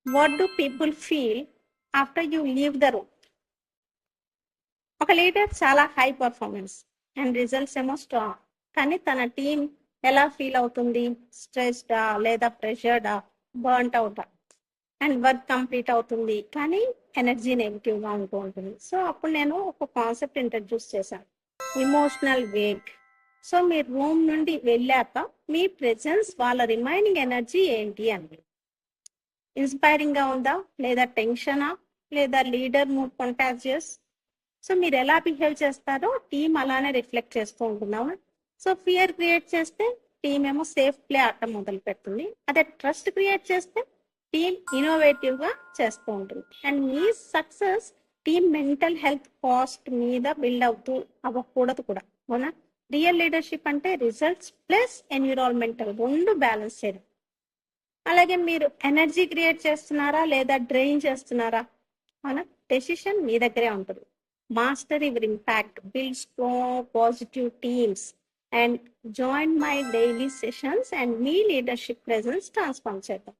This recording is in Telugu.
What do people feel after you leave the room? ఒక లీడర్ చాలా హై పర్ఫార్మెన్స్ అండ్ రిజల్ట్స్ ఏమో స్ట్రాంగ్, కానీ తన టీం ఎలా ఫీల్ అవుతుంది? స్ట్రెస్డా, లేదా ప్రెషర్డా, బర్న్ట్ అవుటా? అండ్ వర్క్ కంప్లీట్ అవుతుంది కానీ ఎనర్జీ నెగిటివ్గా ఉంటూ ఉంటుంది. సో అప్పుడు నేను ఒక కాన్సెప్ట్ ఇంట్రడ్యూస్ చేశాను, ఇమోషనల్ వేగ్. సో మీరు రూమ్ నుండి వెళ్ళాక మీ ప్రెజెన్స్ వాళ్ళ రిమైనింగ్ ఎనర్జీ ఏంటి అని. ఇన్స్పైరింగ్ గా ఉందా, లేదా టెన్షనా, లేదా లీడర్ మూడ్ కంటాజియస్? సో మీరు ఎలా బిహేవ్ చేస్తారో టీం అలానే రిఫ్లెక్ట్ చేస్తూ ఉంటున్నాము. సో ఫియర్ క్రియేట్ చేస్తే టీం ఏమో సేఫ్ ప్లే ఆట మొదలు పెడుతుంది. అదే ట్రస్ట్ క్రియేట్ చేస్తే టీం ఇన్నోవేటివ్ గా చేస్తూ ఉంటుంది. And me success team mental health cost మీద బిల్డ్ అవుతూ అవ్వకూడదు కూడా, అవునా? రియల్ లీడర్షిప్ అంటే రిజల్ట్స్ ప్లస్ ఎన్విరాన్మెంటల్ రెండు బ్యాలెన్స్ చేయడం. అలాగే మీరు ఎనర్జీ క్రియేట్ చేస్తున్నారా లేదా డ్రైన్ చేస్తున్నారా? అవునా? డెసిషన్ మీ దగ్గరే ఉంటుంది. Master your impact, build strong positive teams and join my daily sessions and me leadership presence transform చేద్దాం.